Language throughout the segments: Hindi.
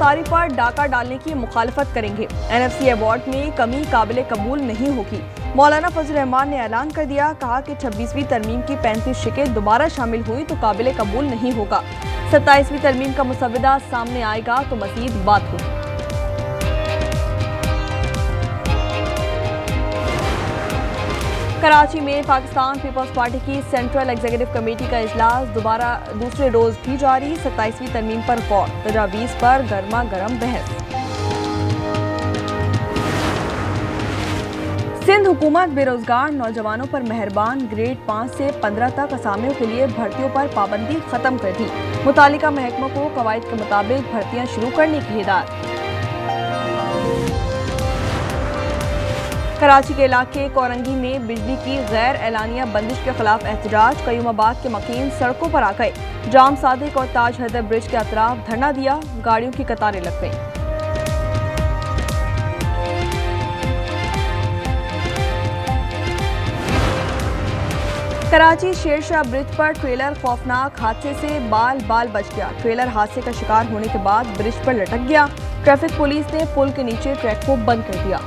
मुख्तारी पर डाका डालने की मुखालफत करेंगे। NFC अवार्ड में कमी काबिल कबूल नहीं होगी। मौलाना फजल रहमान ने ऐलान कर दिया, कहा कि 26वीं तरमीम की 35 शिकें दोबारा शामिल हुई तो काबिल कबूल नहीं होगा। 27वीं तरमीम का मुसव्वदा सामने आएगा तो मजीद बात होगी। कराची में पाकिस्तान पीपल्स पार्टी की सेंट्रल एग्जीक्यूटिव कमेटी का इजलास दोबारा दूसरे रोज भी जारी। 27वीं तरमीम पर गौर, तजावीज़ पर गर्मा गर्म बहस। सिंध हुकूमत बेरोजगार नौजवानों पर मेहरबान, ग्रेड 5 से 15 तक असामियों के लिए भर्तियों पर पाबंदी खत्म कर दी। मुतालिका महकमों को कवायद के मुताबिक भर्तियां शुरू करने की हिदायत। कराची के इलाके कोरंगी में बिजली की गैर एलानिया बंदिश के खिलाफ एहतजाज। कयूमाबाद के मकीन सड़कों पर आ गए। जाम सादिक और ताज हैदर ब्रिज के अतराफ धरना दिया, गाड़ियों की कतारें लग गईं। कराची शेरशाह ब्रिज पर ट्रेलर खौफनाक हादसे से बाल बाल बच गया। ट्रेलर हादसे का शिकार होने के बाद ब्रिज पर लटक गया। ट्रैफिक पुलिस ने पुल के नीचे ट्रैक को बंद कर दिया।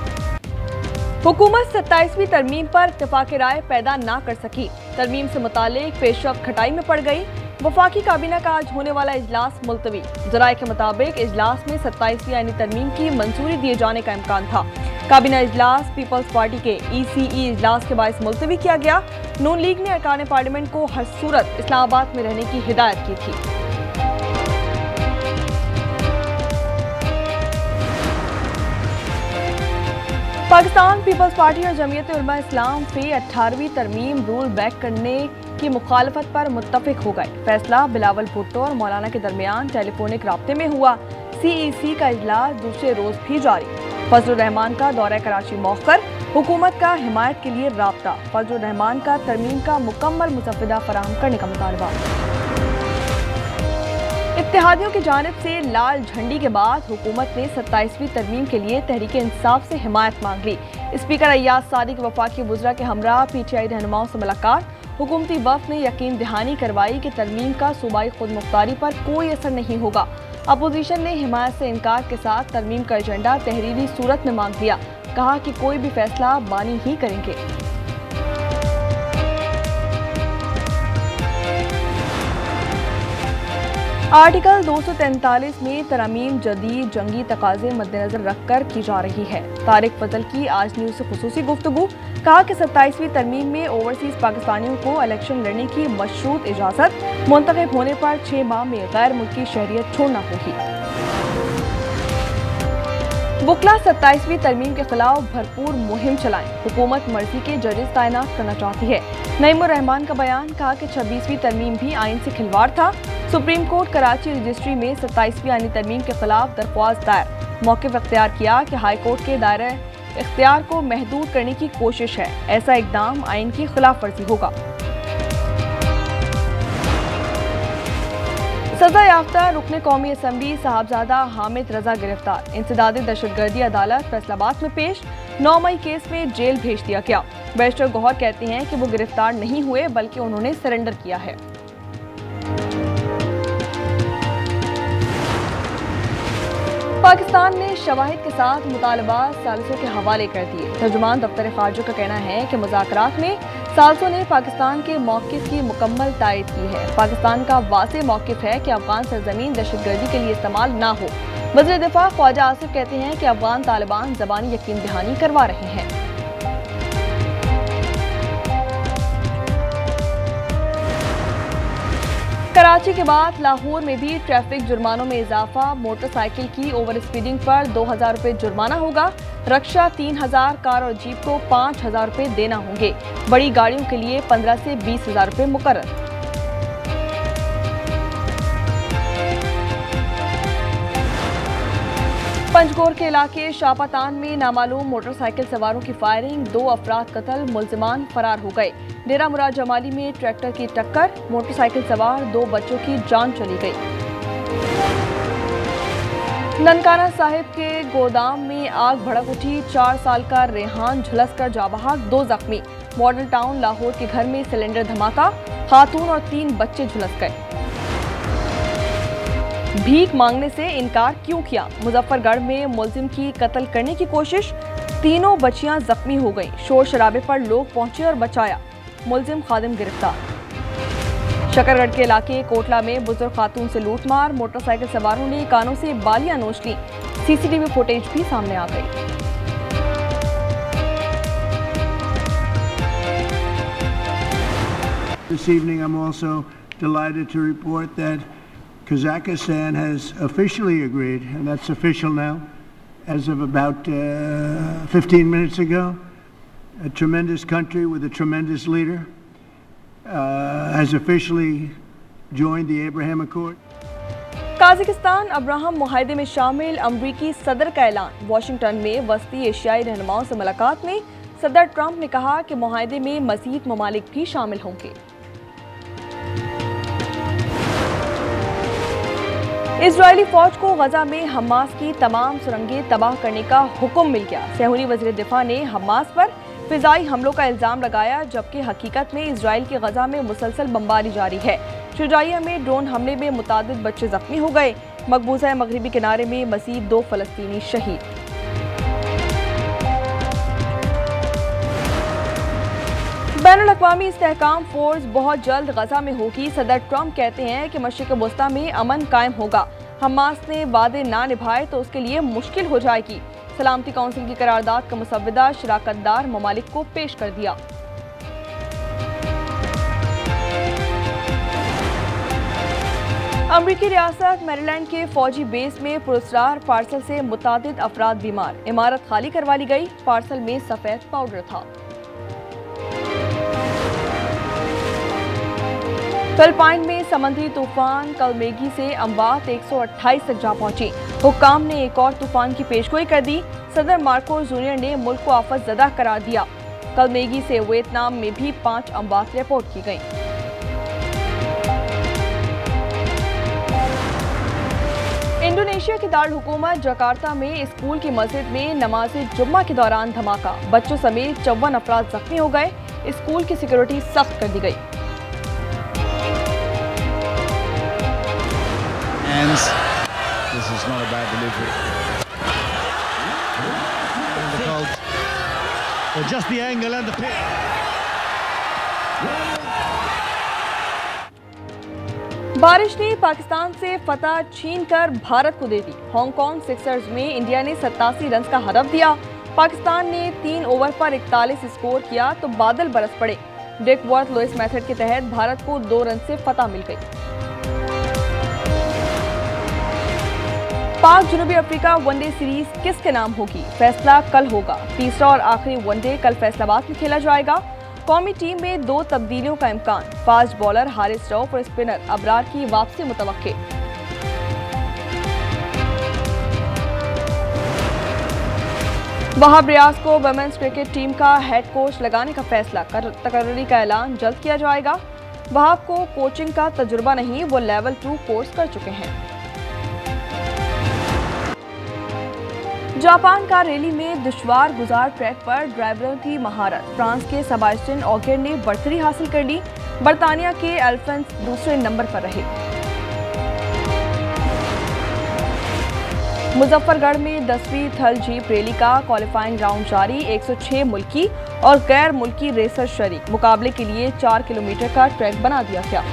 हुकूमत 27वीं तरमीम पर इत्तेफाक राय पैदा ना कर सकी। तरमीम से मुतालिक पेशरफ्त खटाई में पड़ गई। वफाकी काबीना का आज होने वाला इजलास मुलतवी। ज़राए के मुताबिक इजलास में 27वीं आईनी तरमीम की मंजूरी दिए जाने का इम्कान था। काबीना इजलास पीपल्स पार्टी के ECE इजलास के बायस मुलतवी किया गया। नून लीग ने अरकान पार्लियामेंट को हर सूरत इस्लामाबाद में रहने की हिदायत की थी। पाकिस्तान पीपल्स पार्टी और जमीयत उलमा इस्लाम से 18वीं तरमीम रूल बैक करने की मुखालफत पर मुत्तफिक हो गए। फैसला बिलावल भुट्टो और मौलाना के दरमियान टेलीफोनिक राब्ते में हुआ। CEC का इजलास दूसरे रोज भी जारी। फजल रहमान का दौरा कराची मौखर, हुकूमत का हिमायत के लिए राब्ता। फजल रहमान का तरमीम का मुकम्मल मुसव्वदा फराहम करने का मुतालबा। इत्तेहादियों की जानिब से लाल झंडी के बाद हुकूमत ने 27वीं तरमीम के लिए तहरीक इंसाफ से हिमायत मांग ली। स्पीकर अय्याज सादिक वफाकी वुज़रा के हमरा PTI रहनुमाओं से मुलाकात। हुकूमती वफ़द ने यकीन दहानी करवाई कि तरमीम का सूबाई खुद मुख्तारी पर कोई असर नहीं होगा। अपोजिशन ने हिमायत से इनकार के साथ तरमीम का एजेंडा तहरीरी सूरत में मांग लिया। कहा कि कोई भी फैसला बानी ही करेंगे। आर्टिकल 243 में तरमीम जदीद जंगी तकाजे मद्देनजर रखकर की जा रही है। तारिक फजल की आज न्यूज़ से खुसूसी गुफ्तगू। कहा कि 27वीं तरमीम में ओवरसीज पाकिस्तानियों को इलेक्शन लड़ने की मशरूत इजाज़त, मुंतखब होने पर 6 माह में गैर मुल्की शहरियत छोड़ना होगी। वकला 27वीं तरमीम के खिलाफ भरपूर मुहिम चलाएं। हुकूमत मर्जी के जजेस तैनात करना चाहती है। नईमुर रहमान का बयान। कहा कि 26वीं तरमीम भी आइन से खिलवाड़ था। सुप्रीम कोर्ट कराची रजिस्ट्री में 27वीं आईनी तरमीम के खिलाफ दरख्वास्त दायर। मौक़िफ़ इख्तियार किया कि हाई कोर्ट के दायरे इख्तियार को महदूद करने की कोशिश है। ऐसा इकदाम आइन की खिलाफ वर्जी होगा। सजा याफ्ता रुकने कौमी असम्बली साहबजादा हामिद रजा गिरफ्तार। इंसदादी दहशतगर्दी अदालत फैसलाबाद में पेश। 9 मई केस में जेल भेज दिया गया। बैरिस्टर गौहर कहते हैं कि वो गिरफ्तार नहीं हुए बल्कि उन्होंने सरेंडर किया है। पाकिस्तान ने शवाहिद के साथ मुतालबात सालिसों के हवाले कर दिए। तर्जुमान दफ्तर खारजा का कहना है कि मुज़ाकरात में सालिसों ने पाकिस्तान के मौक़िफ़ की मुकम्मल तायद की है। पाकिस्तान का वाज़ेह मौक़िफ़ है कि अफगान सरज़मीन दहशतगर्दी के लिए इस्तेमाल ना हो। वज़ीर दिफ़ा ख्वाजा आसिफ कहते हैं कि अफगान तालिबान ज़बानी यकीन दहानी करवा रहे हैं। कराची के बाद लाहौर में भी ट्रैफिक जुर्मानों में इजाफा। मोटरसाइकिल की ओवर स्पीडिंग पर 2000 रुपये जुर्माना होगा। रक्षा 3000, कार और जीप को 5000 रुपये देना होंगे। बड़ी गाड़ियों के लिए 15 से 20,000 रुपये मुकर्रर। पंजगोर के इलाके शापातान में नामालूम मोटरसाइकिल सवारों की फायरिंग। 2 अफराद कत्ल, मुल्जिमान फरार हो गए। डेरा मुराद जमाली में ट्रैक्टर की टक्कर, मोटरसाइकिल सवार 2 बच्चों की जान चली गई। ननकाना साहिब के गोदाम में आग भड़क उठी। 4 साल का रेहान झुलसकर जा बहा, 2 जख्मी। मॉडल टाउन लाहौर के घर में सिलेंडर धमाका, खातून और 3 बच्चे झुलस गए। भीख मांगने से इनकार क्यों किया? मुजफ्फरगढ़ में मुलजिम की कत्ल करने की कोशिश, तीनों बच्चियां जख्मी हो गईं। शोर शराबे पर लोग पहुंचे और बचाया। मुलजिम खादिम गिरफ्तार। शकरगढ़ के इलाके कोटला में बुजुर्ग खातून से लूटमार, मोटरसाइकिल सवारों ने कानों से बालियां नोच ली। सीसीटीवी फुटेज भी सामने आ गई। This evening, I'm also delighted to report that Kazakhstan has officially agreed, and that's official now, as of about 15 minutes ago. A tremendous country with a tremendous leader has officially joined the Abraham Accord. Kazakhstan Abraham मुआहदे में शामिल। अमरीकी सदर का ऐलान। वाशिंगटन में वस्ती एशियाई रहनुमाओं से मुलाकात में सदर ट्रंप ने कहा कि मुआहदे में मज़ीद ममालिक भी शामिल होंगे। इजरायली फौज को गजा में हमास की तमाम सुरंगें तबाह करने का हुक्म मिल गया। सहूनी वज़ीर दिफा ने हमास पर फिजाई हमलों का इल्जाम लगाया, जबकि हकीकत में इजराइल की गजा में मुसलसल बमबारी जारी है। शुजाइया में ड्रोन हमले में मुतादिद बच्चे जख्मी हो गए। मकबूजा मगरिबी किनारे में मज़ीद 2 फलस्तीनी शहीद। बैनुल अक़वामी इस्तेहकाम फोर्स बहुत जल्द गजा में होगी। सदर ट्रंप कहते हैं कि मशरिक़ वस्ता में अमन कायम होगा। हमास ने वादे ना निभाए तो उसके लिए मुश्किल हो जाएगी। सलामती काउंसिल की करारदाद का मुसव्विदा शराकतदार ममालिक को पेश कर दिया। अमरीकी रियासत मैरीलैंड के फौजी बेस में पुरस्कार पार्सल से मुतादिद अफराद बीमार। इमारत खाली करवा ली गई। पार्सल में सफेद पाउडर था। फिलिपाइन में समुद्री तूफान कलमेगी से अमवात 128 तक जा पहुंची। हुक्काम ने एक और तूफान की पेशगोई कर दी। सदर मार्कोस जूनियर ने मुल्क को आफत ज़दा करार दिया। कलमेगी से वियतनाम में भी 5 अमवात रिपोर्ट की गईं। इंडोनेशिया की दारुल हुकूमत जकार्ता में स्कूल की मस्जिद में नमाज जुम्मा के दौरान धमाका। बच्चों समेत 54 अफराद जख्मी हो गए। स्कूल की सिक्योरिटी सख्त कर दी गई। This is not a bad delivery. Just the angle and the pitch. बारिश ने पाकिस्तान से फतह छीनकर भारत को दे दी। हांगकांग सिक्सर्स में इंडिया ने 87 रन का हदफ दिया। पाकिस्तान ने 3 ओवर पर 41 स्कोर किया तो बादल बरस पड़े। डिकवर्थ लुइस मेथड के तहत भारत को 2 रन से फतह मिल गई। पाक जनूबी अफ्रीका वनडे सीरीज किसके नाम होगी? फैसला कल होगा। तीसरा और आखिरी वनडे कल फैसलाबाद में खेला जाएगा। कौमी टीम में 2 तब्दीलियों का इम्कान। फास्ट बॉलर हारिस रऊफ और स्पिनर अबरार की वापसी मुतवक्के। वहाब रियाज को वुमेन्स क्रिकेट टीम का हेड कोच लगाने का फैसला। तकर्री का ऐलान जल्द किया जाएगा। वहाब को कोचिंग का तजुर्बा नहीं, वो लेवल 2 कोर्स कर चुके हैं। जापान का रैली में दुश्वार गुजार ट्रैक पर ड्राइवरों की महारत। फ्रांस के सेबास्टियन ऑगियर ने बढ़तरी हासिल कर ली। बर्तानिया के एल्फेंस दूसरे नंबर पर रहे। मुजफ्फरगढ़ में 10वीं थल जीप रैली का क्वालिफाइंग राउंड जारी। 106 मुल्की और गैर मुल्की रेसर शरीक। मुकाबले के लिए 4 किलोमीटर का ट्रैक बना दिया गया।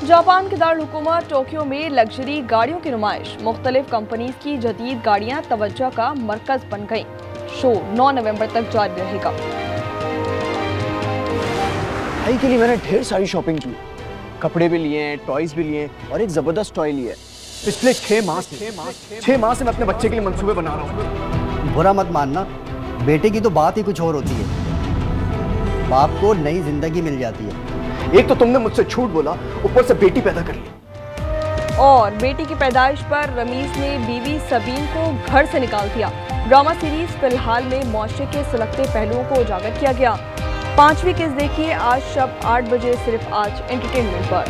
जापान के दारुल हुकूमत टोक्यो में लग्जरी गाड़ियों की नुमाइश। मुख्तलिफ कंपनीज की जदीद गाड़ियां तवज्जो का मरकज बन गईं। शो 9 नवंबर तक जारी रहेगा। भाई के लिए मैंने ढेर सारी शॉपिंग की। कपड़े भी लिए हैं, टॉयज भी लिए और एक जबरदस्त टॉय लिया है। पिछले 6 माह से मैं अपने बच्चे के लिए मंसूबे बना रहा हूँ। बुरा मत मानना, बेटे की तो बात ही कुछ और होती है। बाप को नई जिंदगी मिल जाती है। एक तो तुमने मुझसे झूठ बोला, ऊपर से बेटी पैदा कर ली। और बेटी की पैदाइश पर रमीज ने बीवी सबीन को घर से निकाल दिया। ड्रामा सीरीज फिलहाल में मुआशरे के सुलगते पहलुओं को उजागर किया गया। 5वीं किस्त देखिए आज शब 8 बजे सिर्फ आज एंटरटेनमेंट पर।